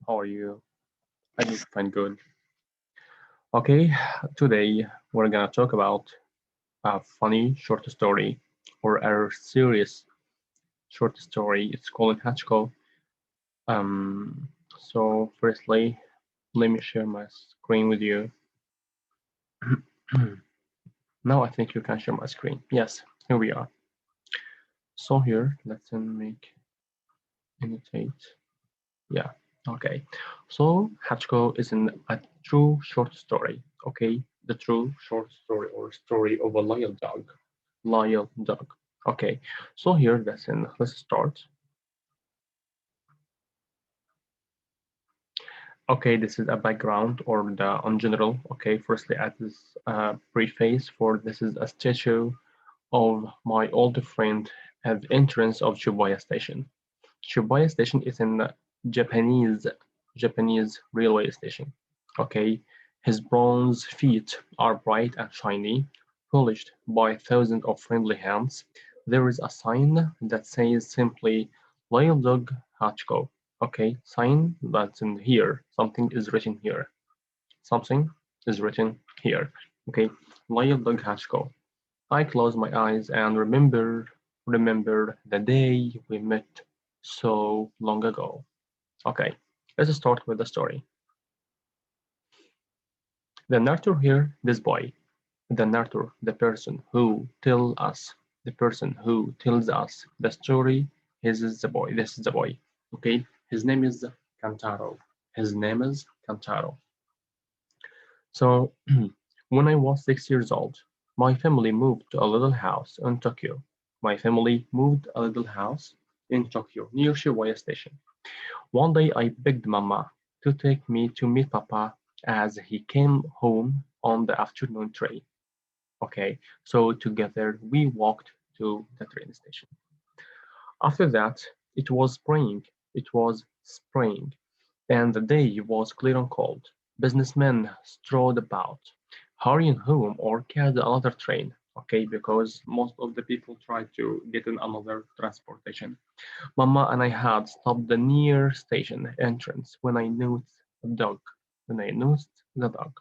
How are you? I do fine, good. Okay, today we're gonna talk about a funny short story or a serious short story. It's called Hatchiko. Um, so firstly, let me share my screen with you. Now I think you can share my screen. Yes, here we are. So here, let's make annotate. Yeah, okay. So Hatchiko is a true short story. Okay, the true short story or story of a loyal dog. Loyal dog. Okay, so here let's start. Okay, this is a background or the on general. Okay, firstly at this preface for this is a statue of my old friend at the entrance of Shibuya Station. Shibuya Station is in the Japanese railway station. Okay, his bronze feet are bright and shiny, polished by thousands of friendly hands. There is a sign that says simply "Loyal Dog Hachiko." Okay, sign that's in here. Something is written here. Something is written here. Okay, Loyal Dog Hachiko. I close my eyes and remember the day we met so long ago. Okay, let's start with the story. The narrator here, this boy. The narrator, the person who tells us the story. Is the boy. This is the boy. Okay, his name is Kantaro. His name is Kantaro. So, when I was 6 years old, my family moved to a little house in Tokyo. My family moved a little house in Tokyo near Shibuya Station. One day I begged Mama to take me to meet Papa as he came home on the afternoon train. Okay, so together we walked to the train station. After that, it was spring. It was spring, and the day was clear and cold. Businessmen strode about, hurrying home or catch another train. Okay, because most of the people tried to get in another transportation. Mama and I had stopped the near station entrance when I noticed the dog. When I noticed the dog.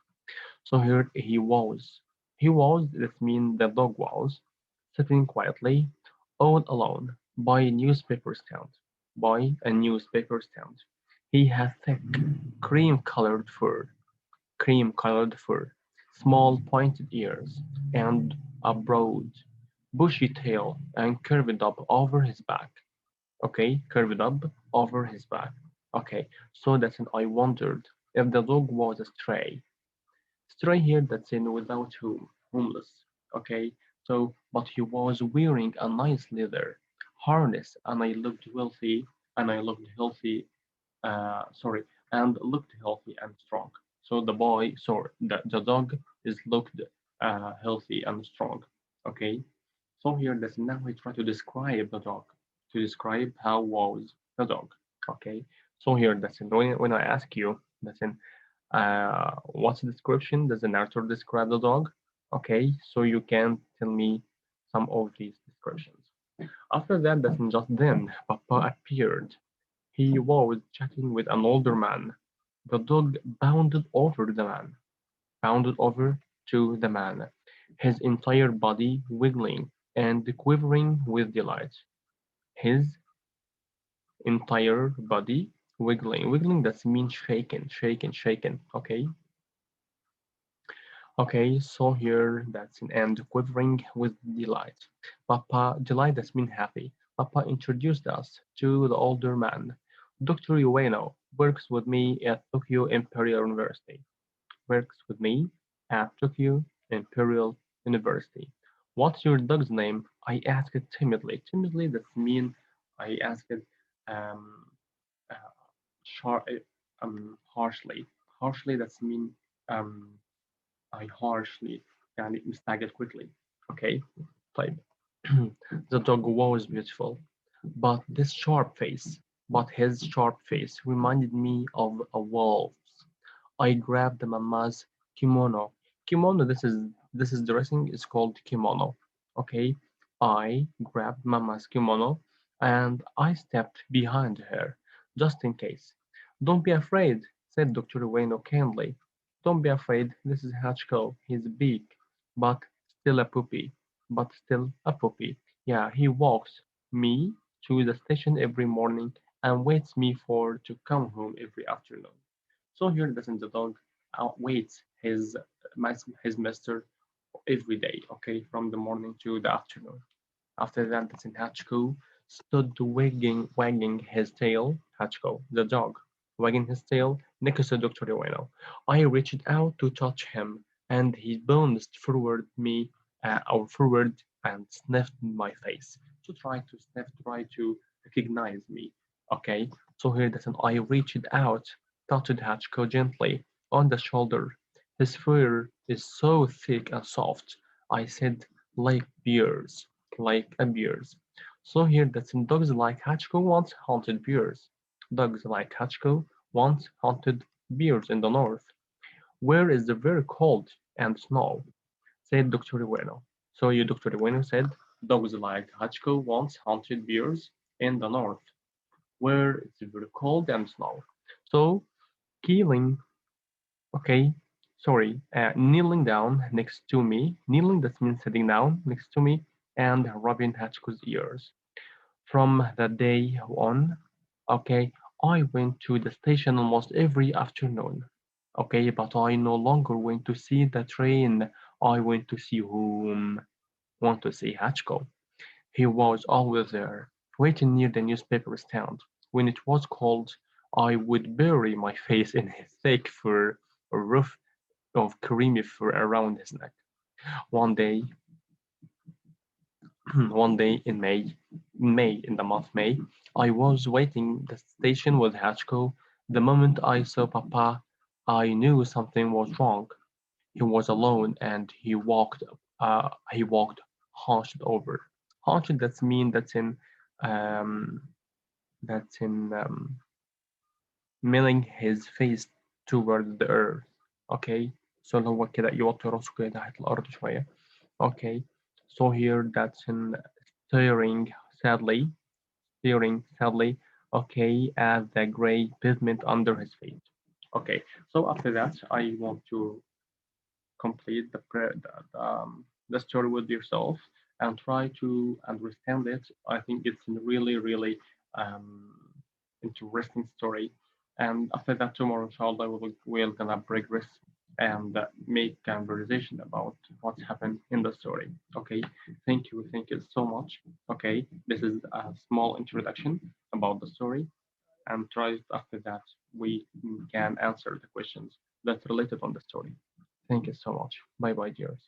So here he was. He was, that means the dog was, sitting quietly, all alone, by a newspaper stand. By a newspaper stand. He had thick, cream-colored fur, small pointed ears, and a broad, bushy tail, and curved up over his back. Okay, curved up over his back. Okay, so that's when I wondered if the dog was a stray here that's in without whom, homeless. Okay, so but he was wearing a nice leather harness, and I looked wealthy, and I looked healthy. Sorry, and looked healthy and strong. So the dog is looked healthy and strong. Okay, so here that's now I try to describe the dog, to describe how was the dog. Okay, so here that's when I ask you that's in what's the description? Does the narrator describe the dog? Okay, so you can tell me some of these descriptions. After that, that's just then, Papa appeared. He was chatting with an older man. The dog bounded over to the man, his entire body wiggling and quivering with delight. His entire body wiggling, that means shaken, okay? Okay, so here that's an end quivering with delight. Papa, delight that's mean happy. Papa introduced us to the older man. Dr. Ueno works with me at Tokyo Imperial University. Works with me at Tokyo Imperial University. What's your dog's name? I asked timidly. Timidly, that's mean I asked um, uh, harshly. Harshly, that's mean um, I harshly يعني مستعجل quickly. Okay, طيب. The dog was beautiful, but his sharp face reminded me of a wolf's. I grabbed Mama's kimono. Kimono, this is dressing is called kimono. Okay, I grabbed Mama's kimono and I stepped behind her just in case. Don't be afraid, said Dr. Ueno kindly. Don't be afraid, this is Hatchiko. He's big, but still a puppy. But still a puppy. Yeah, he walks me to the station every morning and waits me for to come home every afternoon. So here doesn't the dog waits his master every day, okay, from the morning to the afternoon. After that, the Hachiko stood wagging his tail. Hachiko, the dog, wagging his tail next to Dr. Ueno. I reached out to touch him, and he bounced forward and sniffed my face try to recognize me. Okay, so here that I reached out, touched Hachiko gently on the shoulder. His fur is so thick and soft. I said, like bears like a bears. So here that dogs like Hatchko once haunted bears. Dogs like Hatchko once haunted bears in the north, where is the very cold and snow, said Dr. Ueno. So you, Dr. Ueno, said dogs like Hatchko once haunted bears in the north, where it's very cold and snow. So Keeling, okay, sorry, kneeling down next to me, kneeling that means sitting down next to me and rubbing Hatchko's ears. From that day on, okay, I went to the station almost every afternoon. Okay, but I no longer went to see the train. I went to see whom? Want to see Hatchko. He was always there, waiting near the newspaper stand. When it was cold, I would bury my face in his thick fur, a roof of creamy fur around his neck. One day, one day in the month May, I was waiting the station with Hatchko. The moment I saw Papa, I knew something was wrong. He was alone and he walked hunched over. Hunched that's mean um that's in meaning his face toward the earth. Okay, so اللي هو كده يوطي راسه كده ناحية الأرض شوية. Okay, so here that's in staring sadly staring sadly, okay, at the gray pavement under his feet. Okay, so after that, I want to complete the story with yourself and try to understand it. I think it's a really, really um, interesting story. And after that, tomorrow, inshallah, we're gonna progress and make conversation about what's happened in the story. Okay, thank you so much. Okay, this is a small introduction about the story, and try after that we can answer the questions that's related on the story. Thank you so much. Bye bye, dears.